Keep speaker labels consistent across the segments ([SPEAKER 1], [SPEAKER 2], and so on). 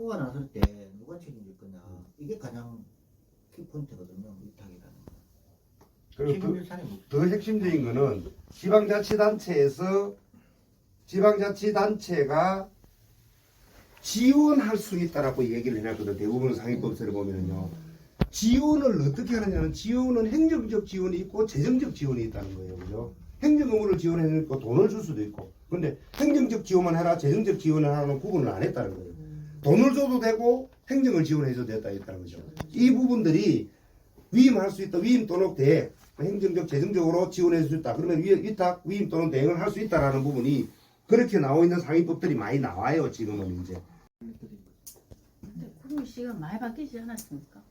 [SPEAKER 1] 사고가 났을 때 누가 책임질 거냐. 이게 가장 키포인트거든요. 위탁이라는 거.
[SPEAKER 2] 그리고
[SPEAKER 1] 책임질 사람이 없죠.
[SPEAKER 2] 더 핵심적인 거는 지방자치단체가 지원할 수 있다라고 얘기를 해놨거든. 대부분 상위법서를 보면은요. 지원을 어떻게 하느냐는 지원은 행정적 지원이 있고 재정적 지원이 있다는 거예요. 그죠? 행정 업무를 지원해놓고 돈을 줄 수도 있고. 근데 행정적 지원만 해라, 재정적 지원을 하는 구분을 안 했다는 거예요. 돈을 줘도 되고 행정을 지원해줘도 됐다는 거죠. 이 부분들이 위임할 수 있다. 위임 또는 대행. 행정적, 재정적으로 지원해 줄 수 있다. 그러면 위탁, 위임 또는 대행을 할 수 있다라는 부분이 그렇게 나와 있는 상위법들이 많이 나와요. 지금은 이제.
[SPEAKER 3] 근데 구름 씨가 많이 바뀌지 않았습니까?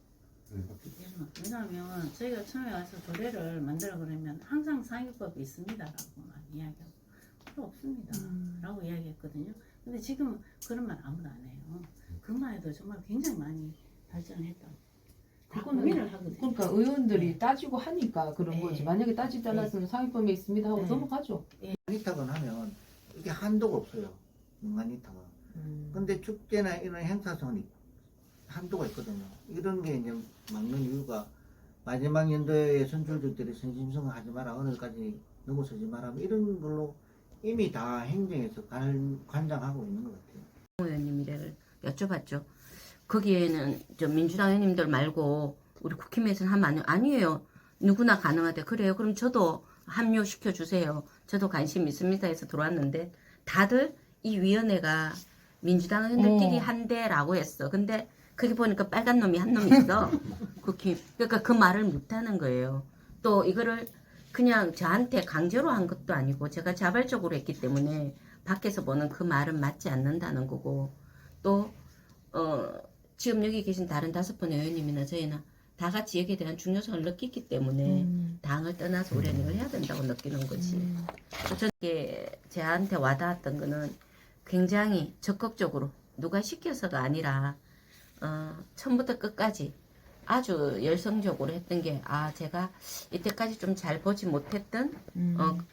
[SPEAKER 3] 왜냐하면 저희가 처음에 와서 조례를 만들어 그러면 항상 상위법이 있습니다라고 이야기하고 필요 없습니다 라고 이야기했거든요. 근데 지금 그런 말 아무도 안 해요. 그만 해도 정말 굉장히 많이 발전했다고 다 고민을 하거든요.
[SPEAKER 4] 그러니까 의원들이 따지고 하니까 그런
[SPEAKER 3] 네.
[SPEAKER 4] 거지. 만약에 따지지 않았으면 상위법에 있습니다 하고
[SPEAKER 3] 네.
[SPEAKER 4] 넘어가죠.
[SPEAKER 1] 위탁은 하면 이게 한도가 없어요. 민간 위탁은. 근데 축제나 이런 행사성이 한도가 있거든요. 이런 게 이제 막는 이유가 마지막 연도에 선출직들이 선심성을 하지 마라, 오늘까지 넘어서지 마라, 이런 걸로 이미 다 행정에서 관장하고 있는 것 같아요.
[SPEAKER 5] 의원님 이래를 여쭤봤죠. 거기에는 저 민주당 의원님들 말고 우리 국힘에서는 하면 아니에요. 누구나 가능하대. 그래요. 그럼 저도 합류시켜 주세요. 저도 관심 있습니다 해서 들어왔는데 다들 이 위원회가 민주당 의원들끼리 한대라고 했어. 근데 거기 보니까 빨간 놈이 한 놈 있어. 국힘. 그러니까 그 말을 못하는 거예요. 또 이거를 그냥 저한테 강제로 한 것도 아니고 제가 자발적으로 했기 때문에 밖에서 보는 그 말은 맞지 않는다는 거고 또 지금 여기 계신 다른 5분의 의원님이나 저희나 다 같이 여기에 대한 중요성을 느끼기 때문에 당을 떠나서 우리는 이걸 해야 된다고 느끼는 거지. 저게 저한테 와닿았던 거는 굉장히 적극적으로 누가 시켜서가 아니라 처음부터 끝까지 아주 열성적으로 했던 게 제가 이때까지 좀 잘 보지 못했던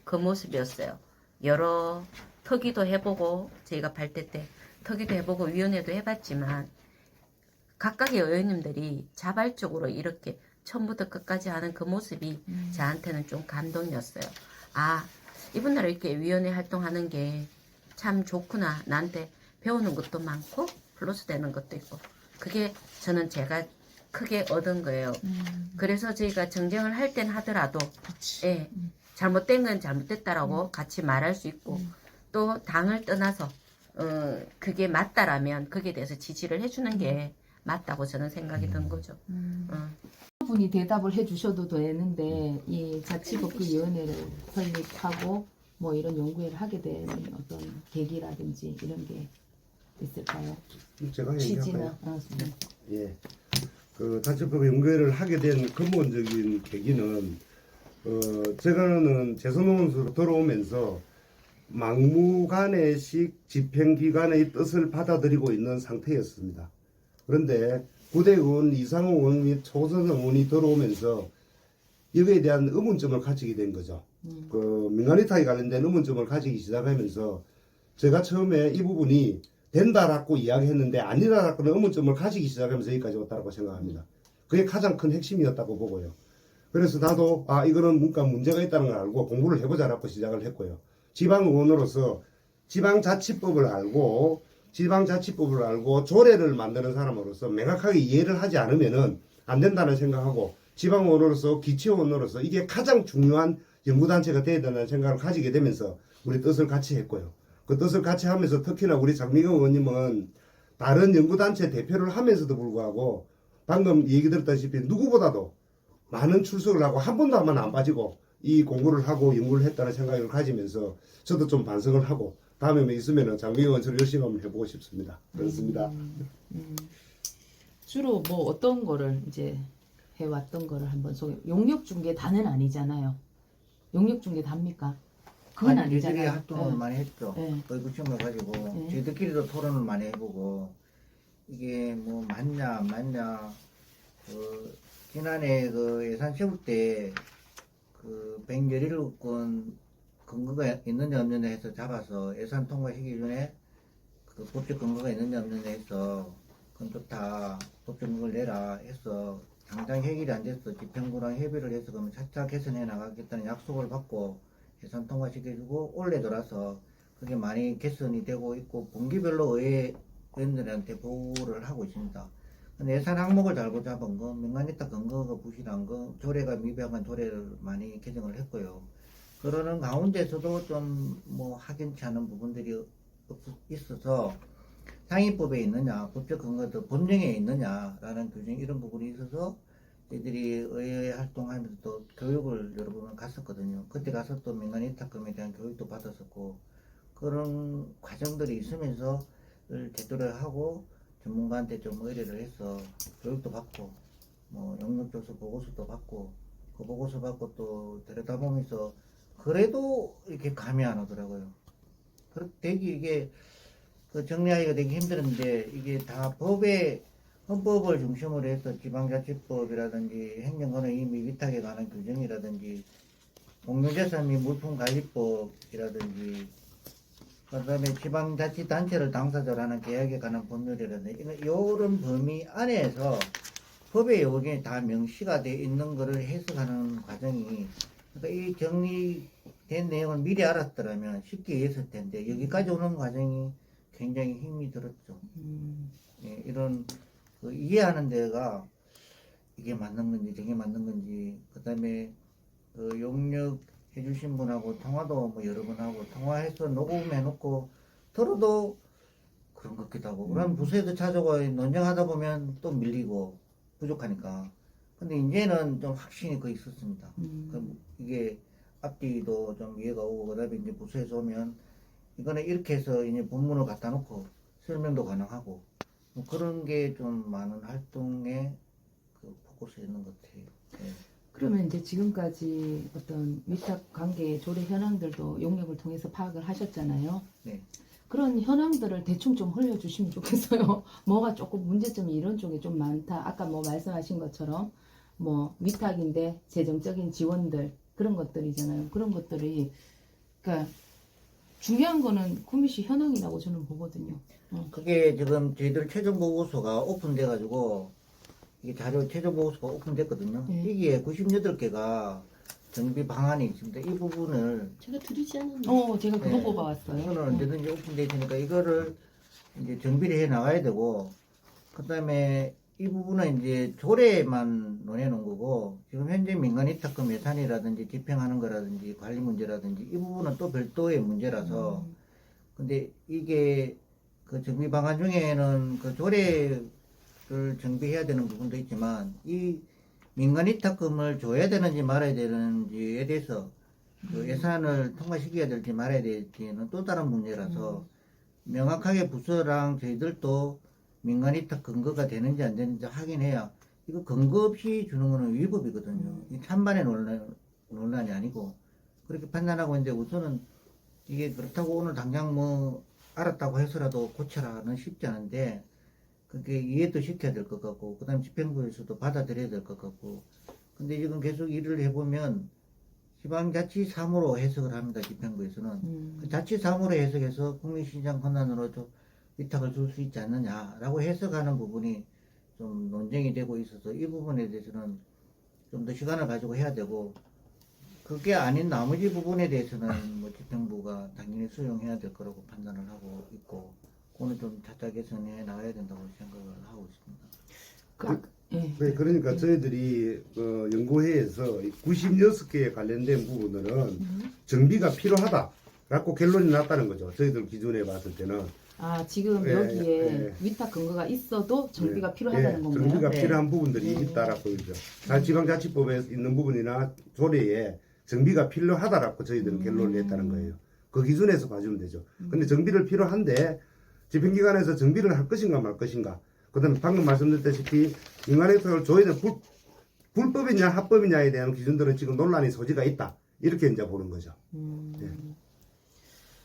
[SPEAKER 5] 그 모습이었어요. 여러 특위도 해보고 저희가 발대 때 특위도 해보고 위원회도 해봤지만 각각의 의원님들이 자발적으로 이렇게 처음부터 끝까지 하는 그 모습이 저한테는 좀 감동이었어요. 이분들 이렇게 위원회 활동하는 게 참 좋구나. 나한테 배우는 것도 많고 플러스 되는 것도 있고 그게 저는 제가 크게 얻은 거예요. 그래서 저희가 정쟁을 할 땐 하더라도 예, 잘못된 건 잘못됐다라고 같이 말할 수 있고 또 당을 떠나서 그게 맞다라면 거기에 대해서 지지를 해주는 게 맞다고 저는 생각이 든 거죠.
[SPEAKER 4] 분이 대답을 해주셔도 되는데 이 자치법규위원회를 설립하고 뭐 이런 연구회를 하게 된 어떤 계기라든지 이런 게 있을까요?
[SPEAKER 2] 제가
[SPEAKER 4] 취지나
[SPEAKER 2] 얘기할까요? 예. 그 자치법 연구회를 하게 된 근본적인 계기는 제가는 재선의원으로 들어오면서 막무가내식 집행기관의 뜻을 받아들이고 있는 상태였습니다. 그런데 부대의원, 이상호 의원 및 초선 의원이 들어오면서 여기에 대한 의문점을 가지게 된 거죠. 그 민간위탁에 관련된 의문점을 가지기 시작하면서 제가 처음에 이 부분이 된다라고 이야기했는데 아니다라고 의문점을 가지기 시작하면서 여기까지 왔다고 생각합니다. 그게 가장 큰 핵심이었다고 보고요. 그래서 나도 이거는 뭔가 문제가 있다는 걸 알고 공부를 해보자라고 시작을 했고요. 지방의원으로서 지방자치법을 알고 조례를 만드는 사람으로서 명확하게 이해를 하지 않으면은 안 된다는 생각하고 지방의원으로서 기초의원으로서 이게 가장 중요한 연구단체가 되어야 된다는 생각을 가지게 되면서 우리 뜻을 같이 했고요. 그 뜻을 같이 하면서 특히나 우리 장미경 의원님은 다른 연구단체 대표를 하면서도 불구하고 방금 얘기 들었다시피 누구보다도 많은 출석을 하고 한 번도 안 빠지고 이 공부를 하고 연구를 했다는 생각을 가지면서 저도 좀 반성을 하고 다음에 뭐 있으면 장미경 의원처럼 열심히 한번 해보고 싶습니다. 그렇습니다.
[SPEAKER 4] 주로 뭐 어떤 거를 이제 해왔던 거를 한번 용역중개 다는 아니잖아요. 용역중개 답니까? 그건 아니잖아요.
[SPEAKER 1] 저희들이 활동을 많이 했죠.
[SPEAKER 4] 네.
[SPEAKER 1] 의구심을 가지고
[SPEAKER 4] 네.
[SPEAKER 1] 저희들끼리도 토론을 많이 해보고 이게 뭐 맞냐 지난해 그 예산 세울 때 그 117건 근거가 있느냐 없느냐 해서 잡아서 예산 통과시키기 전에 그 법적 근거가 있느냐 없느냐 해서 그건 좋다. 법정을 내라 해서 당장 해결이 안 돼서 집행부랑 협의를 해서 그러면 차차 개선해 나가겠다는 약속을 받고 예산 통과시켜주고 올해 들어서 그게 많이 개선이 되고 있고 분기별로 의원들한테 보고를 하고 있습니다. 근데 예산 항목을 잘못 잡은 거, 민간이탈 근거가 부실한 거, 조례가 미비한 조례를 많이 개정을 했고요. 그러는 가운데서도 좀 뭐 확연치 않은 부분들이 있어서 상위법에 있느냐, 법적 근거도 법령에 있느냐라는 규정 이런 부분이 있어서 저희들이 의회 활동하면서 또 교육을 여러 번 갔었거든요. 그때 가서 또 민간이탈금에 대한 교육도 받았었고 그런 과정들이 있으면서 제대로 하고 전문가한테 좀 의뢰를 해서 교육도 받고 뭐 영역조사 보고서도 받고 그 보고서 받고 또 들여다보면서 그래도 이렇게 감이 안 오더라고요. 그렇게 이게 그 정리하기가 되게 힘들었는데 이게 다 헌법을 중심으로 해서 지방자치법이라든지 행정권의 임의 위탁에 관한 규정이라든지 공유재산 및 물품관리법이라든지 그다음에 지방자치단체를 당사자로 하는 계약에 관한 법률이라든지 이런 범위 안에서 법의 요건이 다 명시가 되어 있는 것을 해석하는 과정이 그러니까 이 정리된 내용을 미리 알았더라면 쉽게 이해했을 텐데 여기까지 오는 과정이 굉장히 힘이 들었죠. 예, 이런 그 이해하는 데가 이게 맞는 건지 저게 맞는 건지 그다음에 그 용역 해주신 분하고 통화도 뭐 여러 번 하고 통화해서 녹음해놓고 들어도 그런 것 같기도 하고 그럼 부서에도 찾아가 논쟁하다 보면 또 밀리고 부족하니까 근데 이제는 좀 확신이 거의 있었습니다. 그럼 이게 앞뒤도 좀 이해가 오고 그다음에 이제 부서에서 오면 이거는 이렇게 해서 이제 본문을 갖다 놓고 설명도 가능하고 뭐 그런 게 좀 많은 활동에 그 포커스에 있는 것 같아요. 네.
[SPEAKER 4] 그러면 이제 지금까지 어떤 위탁 관계 조례 현황들도 용역을 통해서 파악을 하셨잖아요.
[SPEAKER 1] 네.
[SPEAKER 4] 그런 현황들을 대충 좀 흘려주시면 좋겠어요. 뭐가 조금 문제점이 이런 쪽에 좀 많다. 아까 뭐 말씀하신 것처럼 뭐 위탁인데 재정적인 지원들 그런 것들이잖아요. 그런 것들이 그러니까 중요한 거는 구미시 현황이라고 저는 보거든요.
[SPEAKER 1] 그게 지금 저희들 최종 보고서가 오픈돼 가지고 이게 자료 최종 보고서가 오픈됐거든요.
[SPEAKER 4] 네.
[SPEAKER 1] 이게 98개가 정비 방안이 있습니다. 이 부분을
[SPEAKER 5] 제가 드리지 않았나요?
[SPEAKER 4] 제가 그거
[SPEAKER 1] 네.
[SPEAKER 4] 뽑아왔어요.
[SPEAKER 1] 이거는 언제든지 오픈돼 있으니까 이거를 이제 정비를 해 나가야 되고 그다음에 이 부분은 이제 조례만 논해 놓은 거고 지금 현재 민간이탁금 예산이라든지 집행하는 거라든지 관리 문제라든지 이 부분은 또 별도의 문제라서 근데 이게 그 정비 방안 중에는 그 조례를 정비해야 되는 부분도 있지만 이 민간이탁금을 줘야 되는지 말아야 되는지에 대해서 그 예산을 통과시켜야 될지 말아야 될지는 또 다른 문제라서 명확하게 부서랑 저희들도 민간이탁 근거가 되는지 안 되는지 확인해야 이거 근거 없이 주는 거는 위법이거든요. 이 찬반의 논란이 아니고 그렇게 판단하고 이제 우선은 이게 그렇다고 오늘 당장 뭐 알았다고 해서라도 고쳐라는 쉽지 않은데 그게 이해도 시켜야 될 것 같고 그 다음 집행부에서도 받아들여야 될 것 같고 근데 지금 계속 일을 해보면 지방자치사무로 해석을 합니다. 집행부에서는 그 자치사무로 해석해서 국민시장 권한으로 좀 위탁을 줄 수 있지 않느냐라고 해석하는 부분이 좀 논쟁이 되고 있어서 이 부분에 대해서는 좀 더 시간을 가지고 해야 되고 그게 아닌 나머지 부분에 대해서는 뭐 집행부가 당연히 수용해야 될 거라고 판단을 하고 있고 그거는 좀 차차 개선해 나가야 된다고 생각을 하고 있습니다.
[SPEAKER 2] 네, 그러니까 저희들이 연구회에서 96개에 관련된 부분들은 정비가 필요하다라고 결론이 났다는 거죠. 저희들 기준에 봤을 때는.
[SPEAKER 4] 지금
[SPEAKER 2] 예,
[SPEAKER 4] 여기에
[SPEAKER 2] 예.
[SPEAKER 4] 위탁 근거가 있어도 정비가
[SPEAKER 2] 예,
[SPEAKER 4] 필요하다는 건가요?
[SPEAKER 2] 정비가
[SPEAKER 1] 네.
[SPEAKER 2] 필요한 부분들이 있다라고 그러죠. 지방자치법에 있는 부분이나 조례에 정비가 필요하다라고 저희들은 결론을 냈다는 거예요. 그 기준에서 봐주면 되죠. 근데 정비를 필요한데 집행기관에서 정비를 할 것인가 말 것인가. 그 다음에 방금 말씀드렸다시피 민간이탁을 줘야 되는 불법이냐 합법이냐에 대한 기준들은 지금 논란의 소지가 있다. 이렇게 이제 보는 거죠. 예.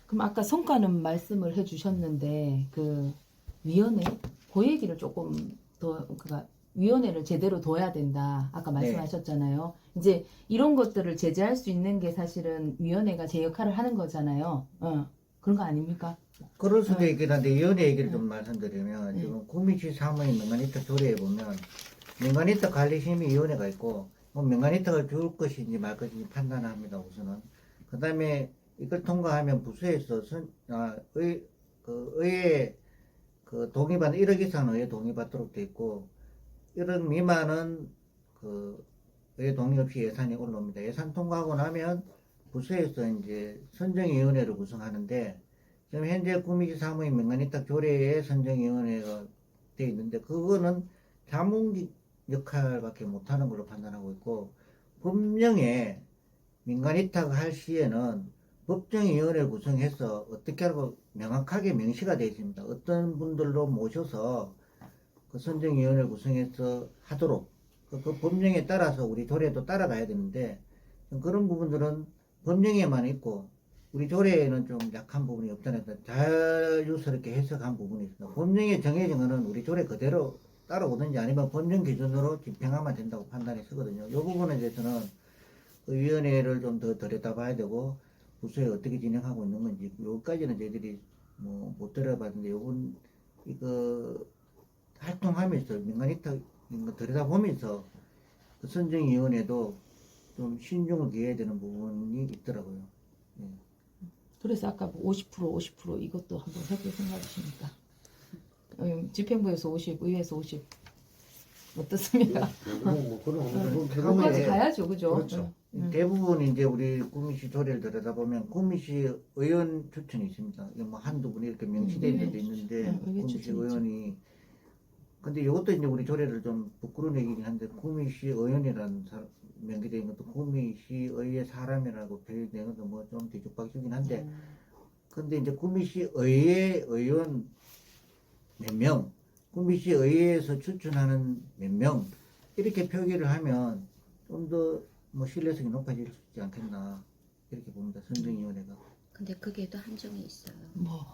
[SPEAKER 4] 그럼 아까 성과는 말씀을 해주셨는데 그 위원회 그 얘기를 조금 더 그러니까 위원회를 제대로 둬야 된다. 아까 말씀하셨잖아요. 이제 이런 것들을 제재할 수 있는 게 사실은 위원회가 제 역할을 하는 거잖아요. 그런 거 아닙니까?
[SPEAKER 1] 그럴 수도 있긴 한데 위원회 얘기를 좀 말씀드리면
[SPEAKER 4] 네.
[SPEAKER 1] 지금 구미시 사무의 민간이터 조례에 보면 민간이터 관리심의위원회가 있고 뭐 민간이터가 줄 것인지 말 것인지 판단합니다 우선은. 그 다음에 이걸 통과하면 부서에서 의회 그 동의받는 1억 이상은 의회 동의받도록 돼 있고 1억 미만은 그 의회 동의 없이 예산이 올라옵니다. 예산 통과하고 나면 부서에서 이제 선정위원회를 구성하는데 지금 현재 구미시 사무의 민간이탁 조례에 선정위원회가 돼 있는데 그거는 자문직 역할밖에 못하는 걸로 판단하고 있고 법령에 민간이탁 할 시에는 법정위원회를 구성해서 어떻게 하고 명확하게 명시가 되어 있습니다. 어떤 분들로 모셔서 그 선정위원회를 구성해서 하도록 그 법령에 따라서 우리 조례도 따라가야 되는데 그런 부분들은 법령에만 있고 우리 조례에는 좀 약한 부분이 없잖아요. 자유스럽게 해석한 부분이 있습니다. 법령에 정해진 거는 우리 조례 그대로 따라오든지 아니면 법령 기준으로 집행하면 된다고 판단이 서거든요. 이 부분에 대해서는 그 위원회를 좀 더 들여다봐야 되고 부서에 어떻게 진행하고 있는 건지 여기까지는 저희들이 뭐 못 들어봤는데 요번 이거 활동하면서 민간이탁 이런 거 들여다보면서 그 선정위원회도 좀 신중을 기해야 되는 부분이 있더라고요. 예.
[SPEAKER 4] 그래서 아까 50% 이것도 한번 해볼 생각이십니까? 집행부에서 50, 의회에서 50 어떻습니까?
[SPEAKER 2] 그럼
[SPEAKER 4] 그것까지 가야죠, 그죠?
[SPEAKER 2] 그렇죠.
[SPEAKER 1] 대부분 이제 우리 구미시 조례를 들여다보면 구미시 의원 추천이 있습니다. 이게 뭐 한두 분이 이렇게 명시되어 있는 데도 있는데
[SPEAKER 4] 의회
[SPEAKER 1] 구미시
[SPEAKER 4] 추천이죠.
[SPEAKER 1] 의원이 근데 이것도 이제 우리 조례를 좀 부끄러운 얘기긴 한데 구미시 의원이라는 명기되어 있는 것도 구미시 의회 사람이라고 표현된 것도 뭐 좀 뒤죽박죽이긴 한데 근데 이제 구미시 의회 의원 몇 명, 구미시 의회에서 추천하는 몇 명 이렇게 표기를 하면 좀 더 뭐 신뢰성이 높아질 수 있지 않겠나 이렇게 봅니다. 선정위원회가.
[SPEAKER 5] 근데 그게도 한정이 있어요.
[SPEAKER 4] 뭐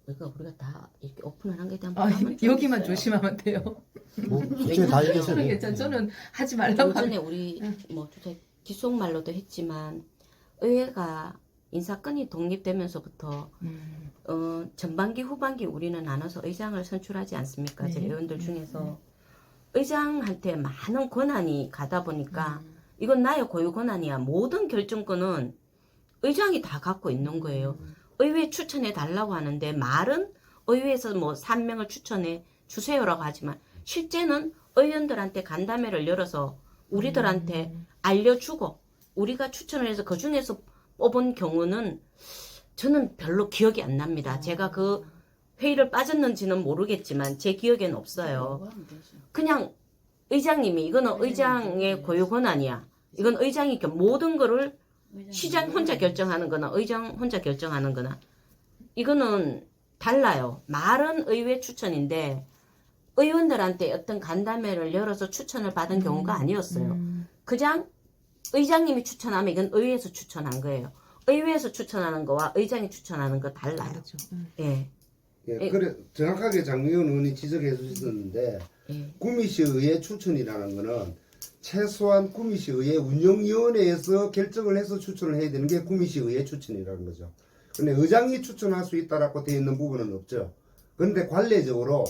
[SPEAKER 5] 그러니까 우리가 다 이렇게 오픈을 한 게 대한
[SPEAKER 4] 여기만 조심하면 돼요.
[SPEAKER 2] 뭐 주체 다 얘기해서
[SPEAKER 4] 저는 괜찮. 저는 하지 말라고
[SPEAKER 5] 요전에
[SPEAKER 4] 하면.
[SPEAKER 5] 우리 뭐 뒷속말로도 했지만 의회가 인사권이 독립되면서부터 전반기 후반기 우리는 나눠서 의장을 선출하지 않습니까?
[SPEAKER 4] 네.
[SPEAKER 5] 제 의원들 중에서 의장한테 많은 권한이 가다 보니까 이건 나의 고유 권한이야. 모든 결정권은 의장이 다 갖고 있는 거예요. 의회 추천해 달라고 하는데 말은 의회에서 뭐 3명을 추천해 주세요라고 하지만 실제는 의원들한테 간담회를 열어서 우리들한테 알려주고 우리가 추천을 해서 그 중에서 뽑은 경우는 저는 별로 기억이 안 납니다. 제가 그 회의를 빠졌는지는 모르겠지만 제 기억에는 없어요. 그냥 의장님이 이거는 의장의 고유 권한이야. 이건 의장이 모든 거를 시장 혼자 결정하는 거나 의장 혼자 결정하는 거나 이거는 달라요. 말은 의회 추천인데 의원들한테 어떤 간담회를 열어서 추천을 받은 경우가 아니었어요. 그냥 의장님이 추천하면 이건 의회에서 추천한 거예요. 의회에서 추천하는 거와 의장이 추천하는 거 달라요.
[SPEAKER 4] 그렇죠.
[SPEAKER 2] 예, 그래 정확하게 장미원 의원이 지적해 주셨는데
[SPEAKER 5] 예.
[SPEAKER 2] 구미시 의회 추천이라는 거는 최소한 구미시 의회 운영위원회에서 결정을 해서 추천을 해야 되는 게 구미시 의회 추천이라는 거죠. 근데 의장이 추천할 수 있다라고 되어 있는 부분은 없죠. 그런데 관례적으로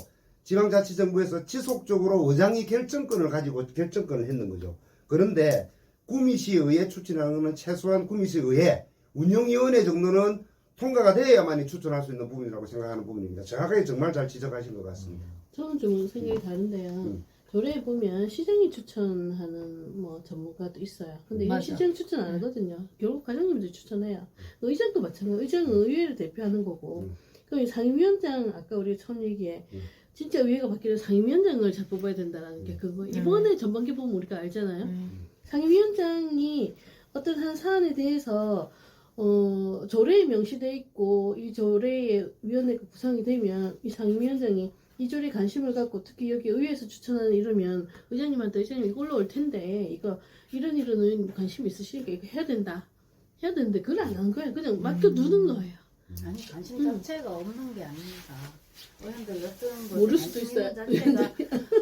[SPEAKER 2] 지방자치정부에서 지속적으로 의장이 결정권을 가지고 결정권을 했는 거죠. 그런데 구미시 의회 추천이라는 것은 최소한 구미시 의회 운영위원회 정도는 통과가 돼야만이 추천할 수 있는 부분이라고 생각하는 부분입니다. 정확하게 정말 잘 지적하신 것 같습니다.
[SPEAKER 6] 저는 좀 생각이 다른데요. 조례에 보면 시장이 추천하는 뭐 전문가도 있어요. 근데 이게
[SPEAKER 4] 맞아.
[SPEAKER 6] 시장 추천 안 하거든요. 결국 과장님들이 추천해요. 의장도 마찬가지. 의장은 의회를 대표하는 거고. 그럼 이 상임위원장 아까 우리 처음 얘기에 진짜 의회가 바뀌면 상임위원장을 잘 뽑아야 된다는 게 그거. 이번에 전반기 보면 우리가 알잖아요. 상임위원장이 어떤 한 사안에 대해서 조례에 명시돼 있고 이 조례에 위원회가 구성이 되면 이 상임위원장이 이 조례에 관심을 갖고 특히 여기 의회에서 추천하는 이러면 의장님한테 의장님 이거 올라올 텐데 이거 이런 의원 관심 있으시니까 이거 해야 된다. 해야 되는데 그걸 안 한 거예요. 그냥 맡겨두는 거예요.
[SPEAKER 3] 아니 관심 자체가 없는 게 아닙니다. 의원들 어떤
[SPEAKER 6] 모를 수도 있어요.
[SPEAKER 3] 자체가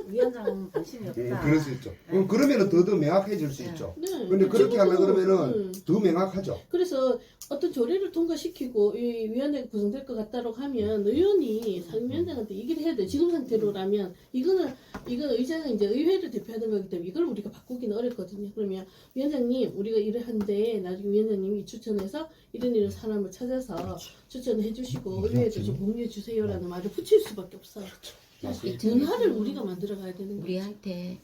[SPEAKER 3] 위원 위원장은 관심이 없다.
[SPEAKER 2] 그럴 수 있죠.
[SPEAKER 3] 네.
[SPEAKER 2] 그러면은 더 명확해질 수
[SPEAKER 3] 네.
[SPEAKER 2] 있죠.
[SPEAKER 6] 네.
[SPEAKER 2] 근데 그렇게 하려
[SPEAKER 6] 지금은,
[SPEAKER 2] 그러면은 더 명확하죠.
[SPEAKER 6] 그래서 어떤 조례를 통과시키고 이 위원회가 구성될 것 같다고 하면 의원이 상임위원장한테 얘기를 해야 돼. 지금 상태로라면 이건 의장은 이제 의회를 대표하는 거기 때문에 이걸 우리가 바꾸기는 어렵거든요. 그러면 위원장님 우리가 일을 한데 나중에 위원장님이 추천해서 이런 사람을 찾아서 추천해 주시고 의회에도 좀 공유해 주세요라는 말을 붙일 수밖에 없어요. 전화를 우리가 만들어 가야 되는 거예요.
[SPEAKER 5] 우리한테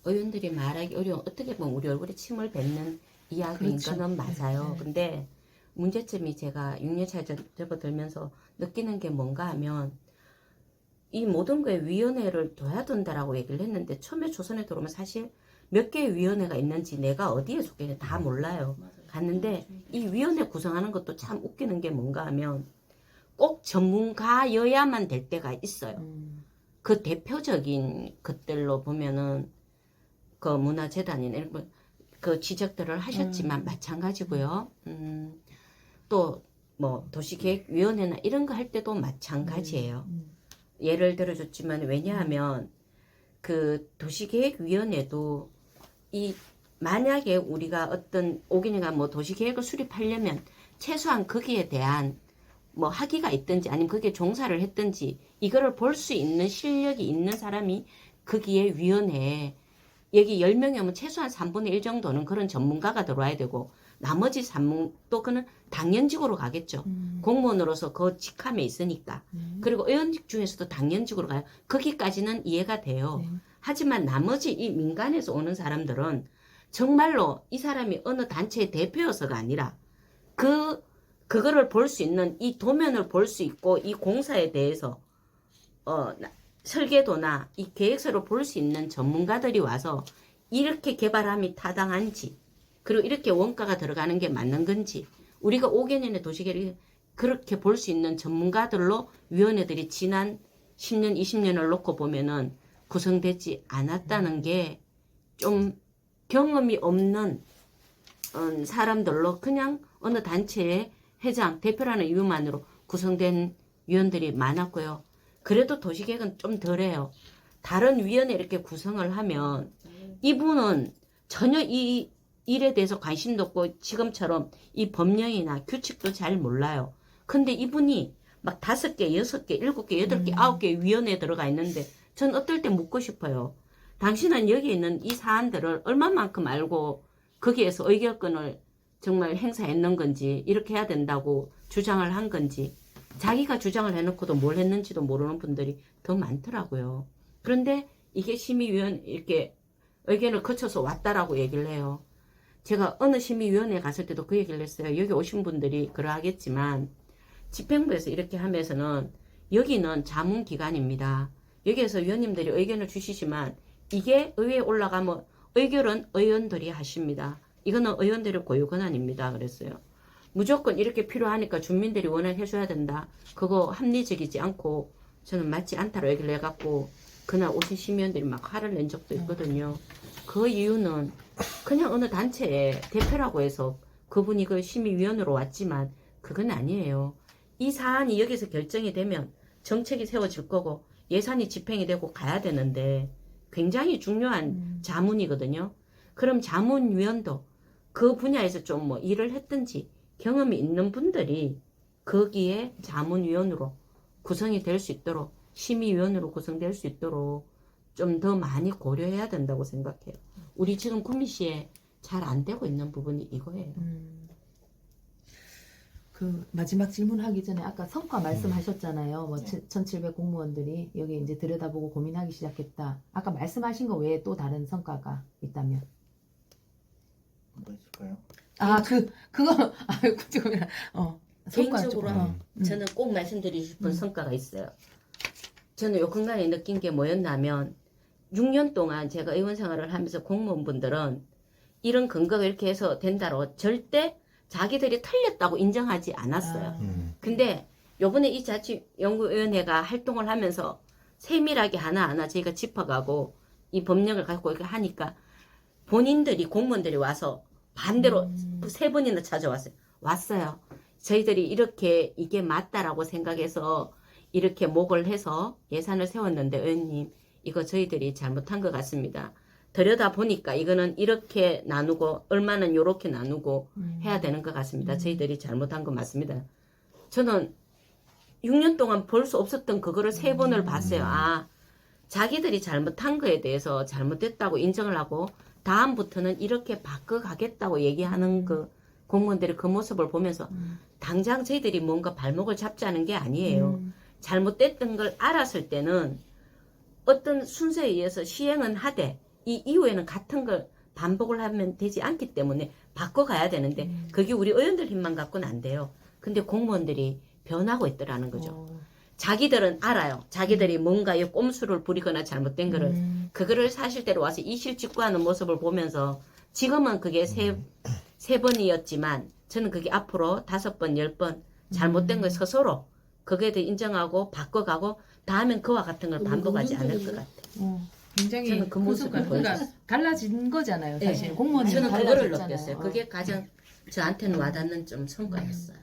[SPEAKER 5] 의원들이 말하기 어려운, 어떻게 보면 우리 얼굴에 침을 뱉는 이야기인
[SPEAKER 4] 그렇죠.
[SPEAKER 5] 거는 맞아요.
[SPEAKER 4] 네.
[SPEAKER 5] 근데 문제점이 제가 6년차 접어들면서 느끼는 게 뭔가 하면 이 모든 거에 위원회를 둬야 된다라고 얘기를 했는데 처음에 조선에 들어오면 사실 몇 개의 위원회가 있는지 내가 어디에 속해 있는지 다 몰라요. 갔는데 이 위원회 구성하는 것도 참 웃기는 게 뭔가 하면 꼭 전문가여야만 될 때가 있어요. 그 대표적인 것들로 보면은 그 문화재단이나 이런 그 지적들을 하셨지만 마찬가지고요. 또 뭐 도시계획위원회나 이런 거 할 때도 마찬가지예요. 예를 들어줬지만 왜냐하면 그 도시계획위원회도 이 만약에 우리가 어떤 오기니가 뭐 도시계획을 수립하려면 최소한 거기에 대한 뭐 학위가 있든지 아니면 거기에 종사를 했든지 이거를 볼 수 있는 실력이 있는 사람이 거기에 위원회에 여기 10명이 오면 최소한 3분의 1 정도는 그런 전문가가 들어와야 되고 나머지 3분 또 그는 당연직으로 가겠죠. 공무원으로서 그 직함에 있으니까. 그리고 의원직 중에서도 당연직으로 가요. 거기까지는 이해가 돼요. 하지만 나머지 이 민간에서 오는 사람들은 정말로 이 사람이 어느 단체의 대표여서가 아니라 그거를 볼 수 있는 이 도면을 볼 수 있고 이 공사에 대해서 설계도나 이 계획서를 볼 수 있는 전문가들이 와서 이렇게 개발함이 타당한지 그리고 이렇게 원가가 들어가는 게 맞는 건지 우리가 5개년의 도시계획을 그렇게 볼 수 있는 전문가들로 위원회들이 지난 10년, 20년을 놓고 보면은 구성되지 않았다는 게 좀 경험이 없는 사람들로 그냥 어느 단체의 회장, 대표라는 이유만으로 구성된 위원들이 많았고요. 그래도 도시계획은 좀 덜해요. 다른 위원회 이렇게 구성을 하면 이분은 전혀 이 일에 대해서 관심도 없고 지금처럼 이 법령이나 규칙도 잘 몰라요. 근데 이분이 막 5개, 6개, 7개, 8개, 9개 위원회에 들어가 있는데 전 어떨 때 묻고 싶어요. 당신은 여기 있는 이 사안들을 얼마만큼 알고 거기에서 의결권을 정말 행사했는 건지 이렇게 해야 된다고 주장을 한 건지 자기가 주장을 해놓고도 뭘 했는지도 모르는 분들이 더 많더라고요. 그런데 이게 심의위원 이렇게 의견을 거쳐서 왔다라고 얘기를 해요. 제가 어느 심의위원회에 갔을 때도 그 얘기를 했어요. 여기 오신 분들이 그러하겠지만 집행부에서 이렇게 하면서는 여기는 자문기관입니다. 여기에서 위원님들이 의견을 주시지만 이게 의회에 올라가면 의결은 의원들이 하십니다. 이거는 의원들의 고유 권한입니다. 그랬어요. 무조건 이렇게 필요하니까 주민들이 원하게 해줘야 된다. 그거 합리적이지 않고 저는 맞지 않다고 얘기를 해갖고 그날 오신 심의원들이 막 화를 낸 적도 있거든요. 그 이유는 그냥 어느 단체의 대표라고 해서 그분이 그 심의위원으로 왔지만 그건 아니에요. 이 사안이 여기서 결정이 되면 정책이 세워질 거고 예산이 집행이 되고 가야 되는데 굉장히 중요한 자문이거든요. 그럼 자문위원도 그 분야에서 좀 뭐 일을 했든지 경험이 있는 분들이 거기에 자문위원으로 구성이 될 수 있도록 심의위원으로 구성될 수 있도록 좀 더 많이 고려해야 된다고 생각해요. 우리 지금 구미시에 잘 안 되고 있는 부분이 이거예요.
[SPEAKER 4] 그 마지막 질문하기 전에 아까 성과 말씀하셨잖아요. 뭐 1,700 공무원들이 여기 이제 들여다보고 고민하기 시작했다. 아까 말씀하신 거 외에 또 다른 성과가 있다면?
[SPEAKER 1] 뭐가 있을까요?
[SPEAKER 4] 그거 지금
[SPEAKER 5] 개인적으로 저는 꼭 말씀드리고 싶은 성과가 있어요. 저는 요 근간에 느낀 게 뭐였냐면 6년 동안 제가 의원 생활을 하면서 공무원분들은 이런 근거가 이렇게 해서 된다로 절대 자기들이 틀렸다고 인정하지 않았어요. 근데 요번에 이 자치연구위원회가 활동을 하면서 세밀하게 하나하나 저희가 짚어가고 이 법령을 갖고 이렇게 하니까 본인들이 공무원들이 와서 반대로 3번이나 찾아왔어요. 왔어요. 저희들이 이렇게 이게 맞다라고 생각해서 이렇게 목을 해서 예산을 세웠는데 의원님 이거 저희들이 잘못한 것 같습니다. 들여다 보니까 이거는 이렇게 나누고 얼마는 요렇게 나누고 해야 되는 것 같습니다. 저희들이 잘못한 거 맞습니다. 저는 6년 동안 볼 수 없었던 그거를 3번을 봤어요. 아, 자기들이 잘못한 거에 대해서 잘못됐다고 인정을 하고 다음부터는 이렇게 바꿔가겠다고 얘기하는 그 공무원들의 그 모습을 보면서 당장 저희들이 뭔가 발목을 잡자는 게 아니에요. 잘못됐던 걸 알았을 때는 어떤 순서에 의해서 시행은 하되 이 이후에는 같은 걸 반복을 하면 되지 않기 때문에 바꿔가야 되는데 그게 우리 의원들 힘만 갖고는 안 돼요. 근데 공무원들이 변하고 있더라는 거죠. 자기들은 알아요. 자기들이 뭔가 이 꼼수를 부리거나 잘못된 거를 그거를 사실대로 와서 이실직고하는 모습을 보면서 지금은 그게 세 번이었지만 저는 그게 앞으로 5번, 10번 잘못된 걸 스스로 그거에 대해 인정하고 바꿔가고 다음엔 그와 같은 걸 반복하지 않을 것 같아요.
[SPEAKER 4] 굉장히
[SPEAKER 5] 저는 그 모습을
[SPEAKER 4] 그러니까
[SPEAKER 5] 보였어요.
[SPEAKER 4] 달라진 거잖아요. 사실
[SPEAKER 5] 네.
[SPEAKER 4] 공무원이
[SPEAKER 5] 저는 그거를
[SPEAKER 4] 달라졌잖아요.
[SPEAKER 5] 느꼈어요. 그게 가장 저한테는 와닿는 좀 성과였어요.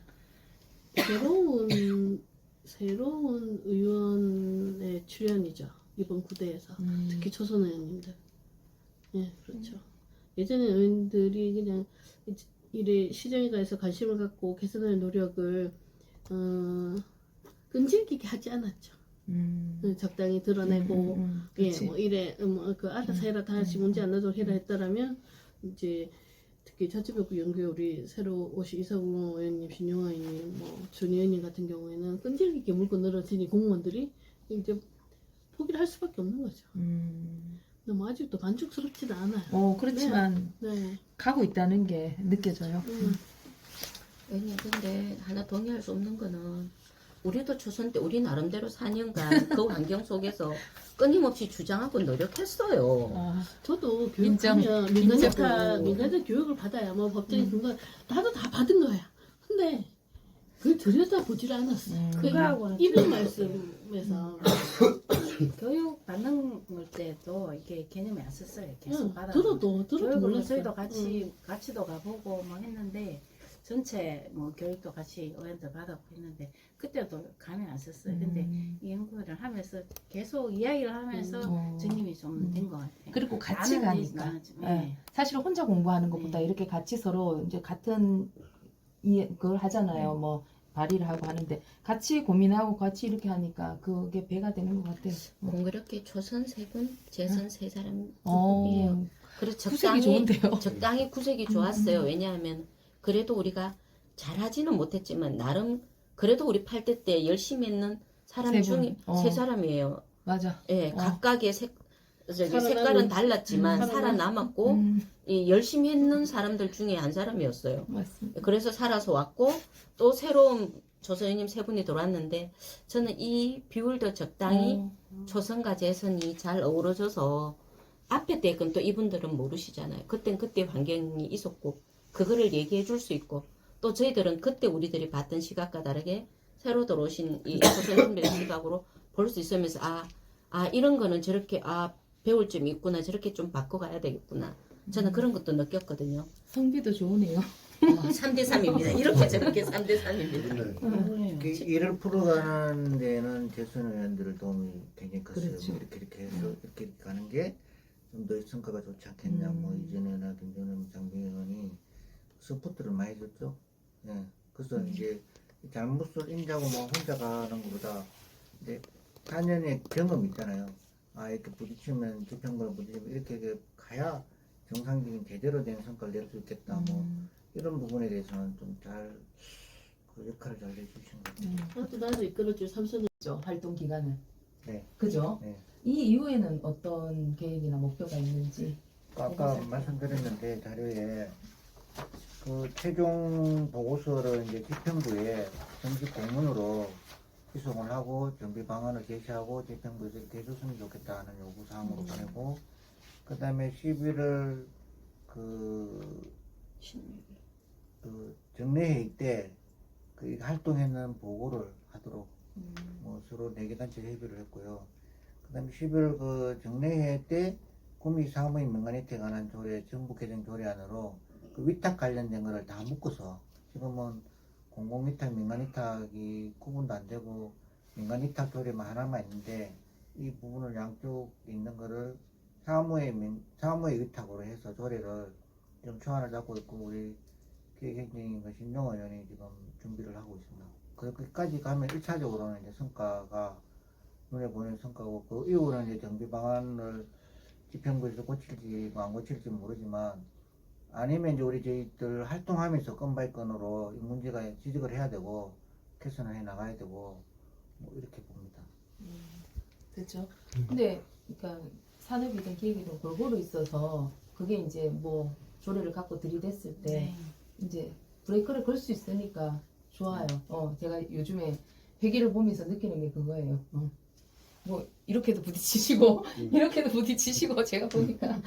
[SPEAKER 6] 새로운 의원의 출연이죠. 이번 구대에서. 특히 초선 의원님들. 예, 그렇죠. 예전에 의원들이 그냥 일에 시정에 대해서 관심을 갖고 개선할 노력을 끈질기게 하지 않았죠. 적당히 드러내고 예, 뭐 이래 그 알아서 해라 다시 문제 안 나도록 해라 했다라면 이제 특히 자치벽구 연구에 우리 새로 오신 이사구 의원님, 신용화 의원님, 뭐 전 의원님 같은 경우에는 끈질기게 물고 늘어지니 공무원들이 이제 포기를 할 수밖에 없는 거죠. 너무 아직도 만족스럽지는 않아요.
[SPEAKER 4] 그렇지만
[SPEAKER 6] 네.
[SPEAKER 4] 가고 있다는 게 느껴져요.
[SPEAKER 5] 왜냐 근데 하나 동의할 수 없는 거는 우리도 초선 때 우리 나름대로 4년간 그 환경 속에서 끊임없이 주장하고 노력했어요.
[SPEAKER 6] 저도
[SPEAKER 4] 인정.
[SPEAKER 6] 교육하면 민간자 교육을 받아야 뭐 법적인 근거 나도 다 받은 거야. 근데 그걸 들여다 보질 않았어.
[SPEAKER 3] 그거하고는
[SPEAKER 6] 이분 말씀에서
[SPEAKER 3] 교육 받는 때도 이게 개념이 안 썼어요. 계속 받아.
[SPEAKER 6] 들어도
[SPEAKER 3] 교육을
[SPEAKER 6] 몰랐어.
[SPEAKER 3] 저희도 같이도 가보고 뭐 했는데 전체 뭐 교육도 같이 의원들 받았고 했는데 그때도 감이 안 썼어요. 근데 이 연구를 하면서 계속 이야기를 하면서 정립이 좀 된 것 같아요.
[SPEAKER 4] 그리고 같이
[SPEAKER 3] 나는
[SPEAKER 4] 가니까.
[SPEAKER 3] 네.
[SPEAKER 4] 사실 혼자 공부하는 것보다 이렇게 같이 서로 이제 같은 그걸 하잖아요. 뭐 발의를 하고 하는데 같이 고민하고 같이 이렇게 하니까 그게 배가 되는 것 같아요.
[SPEAKER 5] 공교롭게 초선 3분, 재선 3사람
[SPEAKER 4] 어,
[SPEAKER 5] 이에요. 그래서
[SPEAKER 4] 구색이 좋은데요.
[SPEAKER 5] 적당히 구색이 좋았어요. 왜냐하면 그래도 우리가 잘하지는 못했지만 나름 그래도 우리 8대 때 열심히 했는 사람
[SPEAKER 4] 세
[SPEAKER 5] 중에
[SPEAKER 4] 분.
[SPEAKER 5] 3사람이에요.
[SPEAKER 4] 맞아.
[SPEAKER 5] 예, 각각의 색깔은 달랐지만 살아남았고 이 열심히 했는 사람들 중에 한 사람이었어요.
[SPEAKER 4] 맞습니다.
[SPEAKER 5] 그래서 살아서 왔고 또 새로운 조선님 3분이 들어왔는데 저는 이 비율도 적당히 초선과 재선이 잘 어우러져서 앞에 때 건 또 이분들은 모르시잖아요. 그땐 그때 환경이 있었고 그거를 얘기해 줄 수 있고 또 저희들은 그때 우리들이 봤던 시각과 다르게 새로 들어오신 이 조선님들의 시각으로 볼 수 있으면서 이런 거는 저렇게 배울 점이 있구나 저렇게 좀 바꿔가야 되겠구나 저는 그런 것도 느꼈거든요.
[SPEAKER 4] 성비도 좋으네요.
[SPEAKER 5] 3대3입니다. 이렇게 저렇게 3대3입니다.
[SPEAKER 1] 그 일을 풀어가는 데는 재선 의원들의 도움이 굉장히 컸어요.
[SPEAKER 4] 그렇죠.
[SPEAKER 1] 이렇게 해서 이렇게 가는 게 좀 더 성과가 좋지 않겠냐. 뭐 이전에나 김전현 장병 의원이 서포트를 많이 줬죠. 예. 그래서 이제 잘못을 인지하고 뭐 혼자 가는 것보다 이제 4년의 경험이 있잖아요. 이렇게 부딪히면 지평구를 부딪히면 이렇게 가야 정상적인 제대로 된 성과를 낼 수 있겠다. 뭐 이런 부분에 대해서는 좀 잘 그 역할을 잘 해주신 것 같아요.
[SPEAKER 6] 또 나도 이끌어줄 삼선
[SPEAKER 4] 활동 기간을.
[SPEAKER 1] 네.
[SPEAKER 4] 그죠?
[SPEAKER 1] 네.
[SPEAKER 4] 이 이후에는 어떤 계획이나 목표가 있는지.
[SPEAKER 1] 아까 말씀드렸는데 자료에 그 최종 보고서를 이제 지평구에 정식 공문으로 기송을 하고 정비 방안을 제시하고 지평구에서 이렇게 해줬으면 좋겠다는 요구 사항으로 보내고 그 다음에 11월 그 정례회의 때 그 활동했는 보고를 하도록 뭐 서로 4개 단체 협의를 했고요. 그 다음에 11월 그 정례회의 때 구미 사무인 민간위탁에 관한 조례, 정부 개정 조례안으로 그 위탁 관련된 거를 다 묶어서 지금은 공공위탁, 민간위탁이 구분도 안 되고 민간위탁 조례만 하나만 있는데 이 부분을 양쪽 있는 거를 사무의 위탁으로 해서 조례를 좀 초안을 잡고 있고 우리 기획행정인과 신종 의원이 지금 준비를 하고 있습니다. 거기까지 가면 1차적으로는 이제 성과가 눈에 보이는 성과고 그 이후로는 이제 정비 방안을 집행부에서 고칠지 안 고칠지 모르지만 아니면 이제 우리 저희들 활동하면서 건 바이 건으로 이 문제가 지적을 해야 되고 개선을 해 나가야 되고 뭐 이렇게 봅니다.
[SPEAKER 4] 그렇죠. 근데 그러니까 산업이든 기획이든 골고루 있어서 그게 이제 뭐 조례를 갖고 들이댔을 때
[SPEAKER 3] 네.
[SPEAKER 4] 이제 브레이크를 걸 수 있으니까 좋아요. 제가 요즘에 회계를 보면서 느끼는 게 그거예요. 뭐 이렇게도 부딪히시고 이렇게도 부딪히시고 제가 보니까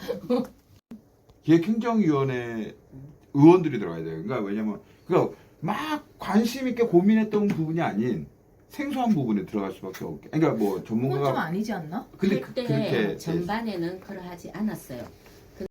[SPEAKER 7] 기획행정위원회 의원들이 들어가야 돼요. 그러니까 왜냐면 그러니까 막 관심 있게 고민했던 부분이 아닌 생소한 부분에 들어갈 수밖에 없게. 그러니까 뭐
[SPEAKER 4] 그건 좀
[SPEAKER 7] 전문가가
[SPEAKER 4] 아니지 않나?
[SPEAKER 7] 근데
[SPEAKER 5] 그때
[SPEAKER 7] 그렇게
[SPEAKER 5] 전반에는 그러하지 않았어요.